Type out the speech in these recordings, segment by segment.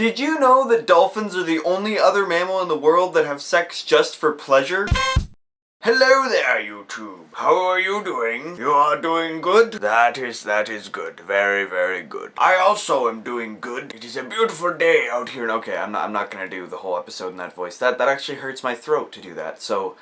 Did you know that dolphins are the only other mammal in the world that have sex just for pleasure? Hello there, YouTube. How are you doing? You are doing good? That is good. Very, very good. I also am doing good. It is a beautiful day out here. Okay, I'm not gonna do the whole episode in that voice. That actually hurts my throat to do that, so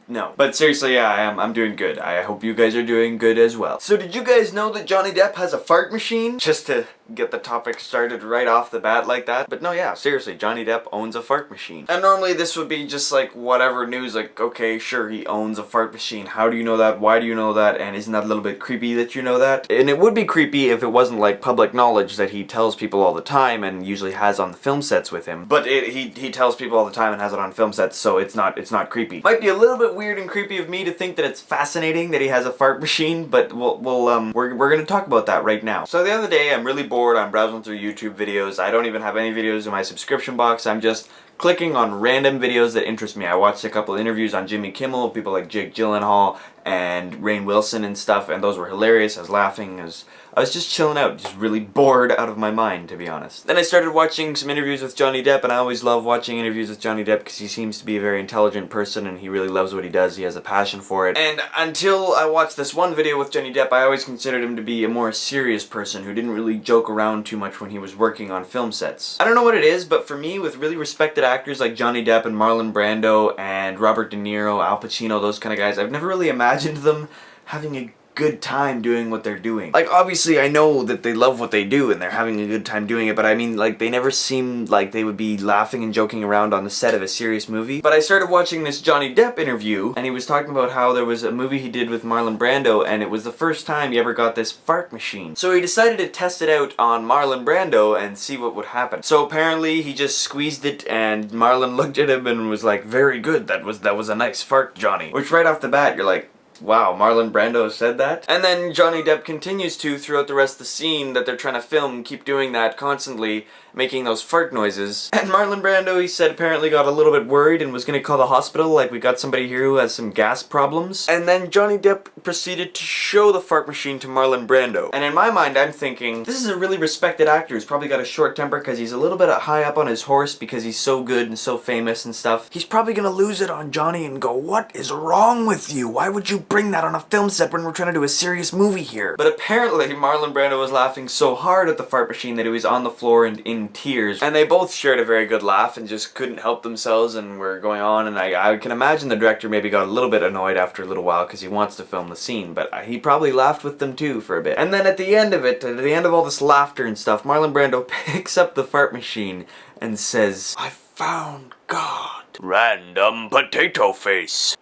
no. But seriously, yeah, I'm doing good. I hope you guys are doing good as well. So did you guys know that Johnny Depp has a fart machine? Just to get the topic started right off the bat like that. But no, yeah, seriously, Johnny Depp owns a fart machine. And normally this would be just like whatever news, like, okay, sure, he owns a fart machine. How do you know that? Why do you know that? And isn't that a little bit creepy that you know that? And it would be creepy if it wasn't like public knowledge that he tells people all the time and usually has on the film sets with him. But he tells people all the time and has it on film sets, so it's not creepy. Might be a little bit weird and creepy of me to think that it's fascinating that he has a fart machine, but we're gonna talk about that right now. So the other day, I'm really bored. I'm browsing through YouTube videos. I don't even have any videos in my subscription box. I'm just clicking on random videos that interest me. I watched a couple interviews on Jimmy Kimmel, people like Jake Gyllenhaal and Rainn Wilson and stuff, and those were hilarious. I was laughing. I was just chilling out, just really bored out of my mind, to be honest. Then I started watching some interviews with Johnny Depp, and I always love watching interviews with Johnny Depp because he seems to be a very intelligent person and he really loves what he does. He has a passion for it. And until I watched this one video with Johnny Depp, I always considered him to be a more serious person who didn't really joke around too much when he was working on film sets. I don't know what it is, but for me, with really respected actors like Johnny Depp and Marlon Brando and Robert De Niro, Al Pacino, those kind of guys, I've never really imagined them having a good time doing what they're doing. Like, obviously I know that they love what they do and they're having a good time doing it, but I mean, like, they never seemed like they would be laughing and joking around on the set of a serious movie. But I started watching this Johnny Depp interview, and he was talking about how there was a movie he did with Marlon Brando, and it was the first time he ever got this fart machine. So he decided to test it out on Marlon Brando and see what would happen. So apparently he just squeezed it, and Marlon looked at him and was like, "Very good, that was a nice fart, Johnny." Which right off the bat, you're like, wow, Marlon Brando said that? And then Johnny Depp continues to, throughout the rest of the scene that they're trying to film, keep doing that constantly, making those fart noises. And Marlon Brando, he said, apparently got a little bit worried and was gonna call the hospital, like, we got somebody here who has some gas problems. And then Johnny Depp proceeded to show the fart machine to Marlon Brando. And in my mind, I'm thinking, this is a really respected actor who's probably got a short temper because he's a little bit high up on his horse because he's so good and so famous and stuff. He's probably gonna lose it on Johnny and go, "What is wrong with you? Why would you bring that on a film set when we're trying to do a serious movie here?" But apparently Marlon Brando was laughing so hard at the fart machine that he was on the floor and in tears. And they both shared a very good laugh and just couldn't help themselves and were going on, and I can imagine the director maybe got a little bit annoyed after a little while because he wants to film the scene, but he probably laughed with them too for a bit. And then at the end of it, at the end of all this laughter and stuff, Marlon Brando picks up the fart machine and says, "I found God." Random potato face.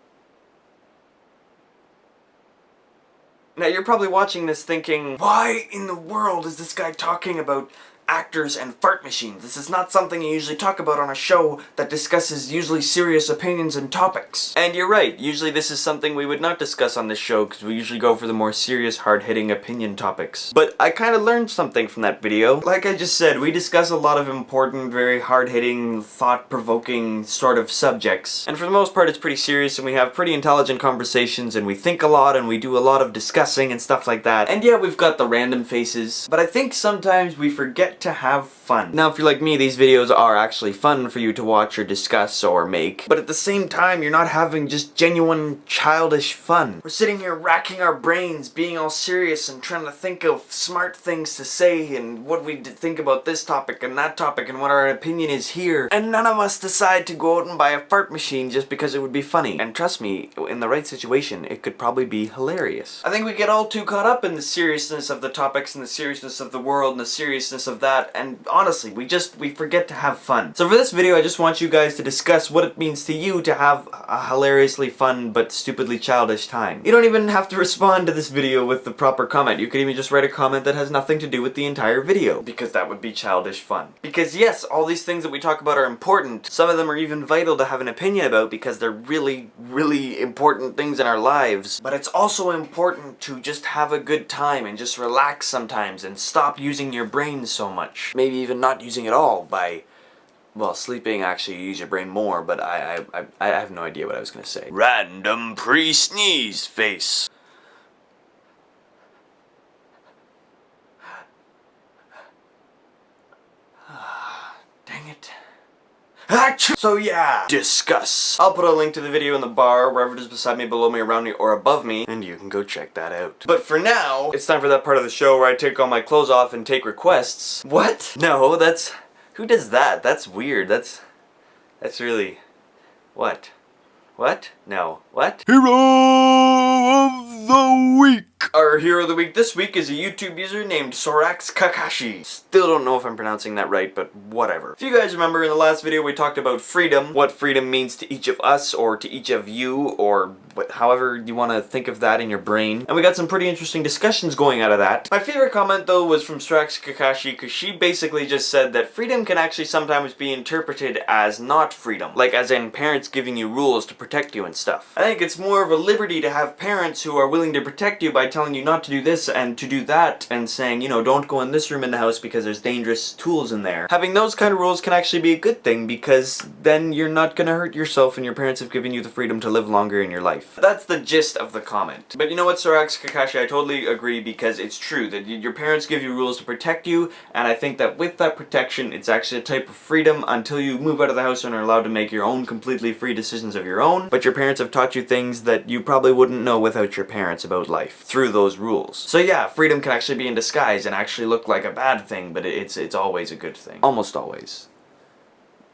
Now you're probably watching this thinking, why in the world is this guy talking about actors and fart machines? This is not something you usually talk about on a show that discusses usually serious opinions and topics. And you're right, usually this is something we would not discuss on this show because we usually go for the more serious, hard-hitting opinion topics. But I kind of learned something from that video. Like I just said, we discuss a lot of important, very hard-hitting, thought-provoking sort of subjects. And for the most part it's pretty serious and we have pretty intelligent conversations and we think a lot and we do a lot of discussing and stuff like that. And yeah, we've got the random faces, but I think sometimes we forget to have fun. Now if you're like me, these videos are actually fun for you to watch or discuss or make, but at the same time you're not having just genuine childish fun. We're sitting here racking our brains, being all serious and trying to think of smart things to say and what we think about this topic and that topic and what our opinion is here, and none of us decide to go out and buy a fart machine just because it would be funny. And trust me, in the right situation it could probably be hilarious. I think we get all too caught up in the seriousness of the topics and the seriousness of the world and the seriousness of that, and honestly, we forget to have fun. So for this video, I just want you guys to discuss what it means to you to have a hilariously fun but stupidly childish time. You don't even have to respond to this video with the proper comment. You could even just write a comment that has nothing to do with the entire video, because that would be childish fun. Because yes, all these things that we talk about are important. Some of them are even vital to have an opinion about because they're really, really important things in our lives. But it's also important to just have a good time and just relax sometimes and stop using your brain so much. Maybe even not using it all by, well, sleeping. Actually you use your brain more, but I have no idea what I was gonna say. Random pre-sneeze face. Dang Dang it. Achoo! So yeah, discuss. I'll put a link to the video in the bar, wherever it is beside me, below me, around me, or above me, and you can go check that out. But for now, it's time for that part of the show where I take all my clothes off and take requests. What? No, that's... Who does that? That's weird. That's really... What? What? No. What? Hero of the Week! Our hero of the week this week is a YouTube user named Sorax Kakashi. Still don't know if I'm pronouncing that right, but whatever. If you guys remember in the last video we talked about freedom, what freedom means to each of us, or to each of you, or however you want to think of that in your brain. And we got some pretty interesting discussions going out of that. My favorite comment though was from Sorax Kakashi, because she basically just said that freedom can actually sometimes be interpreted as not freedom. Like as in parents giving you rules to protect you and stuff. I think it's more of a liberty to have parents who are willing to protect you by telling you not to do this and to do that, and saying, you know, don't go in this room in the house because there's dangerous tools in there. Having those kind of rules can actually be a good thing, because then you're not gonna hurt yourself and your parents have given you the freedom to live longer in your life. That's the gist of the comment. But you know what, Sorax Kakashi, I totally agree, because it's true that your parents give you rules to protect you, and I think that with that protection, it's actually a type of freedom until you move out of the house and are allowed to make your own completely free decisions of your own, but your parents have taught you things that you probably wouldn't know without your parents about life, through those rules. So yeah, freedom can actually be in disguise and actually look like a bad thing, but it's always a good thing. Almost always.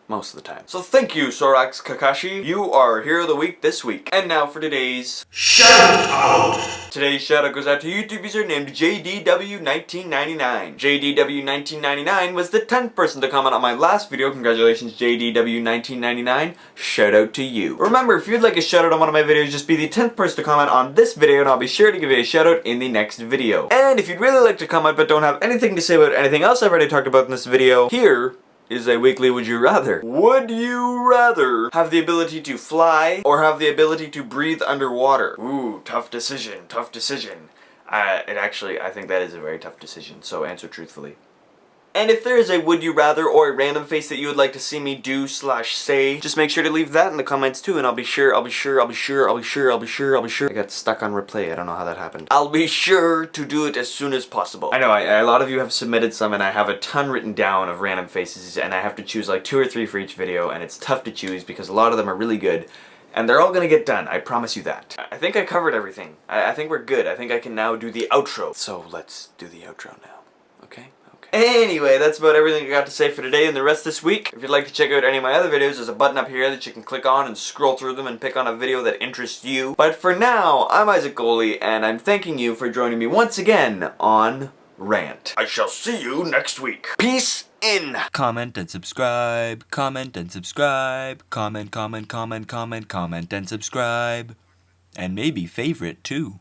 Most of the time. So thank you, Sorax Kakashi. You are Hero of the Week this week. And now for today's shout out. Today's shout out goes out to a YouTube user named JDW1999. JDW1999 was the 10th person to comment on my last video. Congratulations, JDW1999. Shout out to you. Remember, if you'd like a shout out on one of my videos, just be the 10th person to comment on this video and I'll be sure to give you a shout out in the next video. And if you'd really like to comment but don't have anything to say about anything else I've already talked about in this video, here is a weekly Would You Rather. Would you rather have the ability to fly or have the ability to breathe underwater? Ooh, tough decision, tough decision. I think that is a very tough decision, so answer truthfully. And if there is a would you rather or a random face that you would like to see me do/say, just make sure to leave that in the comments too, and I'll be sure. I got stuck on replay, I don't know how that happened. I'll be sure to do it as soon as possible. I know, a lot of you have submitted some, and I have a ton written down of random faces, and I have to choose like 2 or 3 for each video, and it's tough to choose because a lot of them are really good. And they're all gonna get done, I promise you that. I think I covered everything. I think we're good. I think I can now do the outro. So let's do the outro now, okay? Anyway, that's about everything I got to say for today and the rest this week. If you'd like to check out any of my other videos, there's a button up here that you can click on and scroll through them and pick on a video that interests you. But for now, I'm Isaac Goley, and I'm thanking you for joining me once again on Rant. I shall see you next week. Peace in. Comment and subscribe, comment and subscribe, comment and subscribe, and maybe favorite too.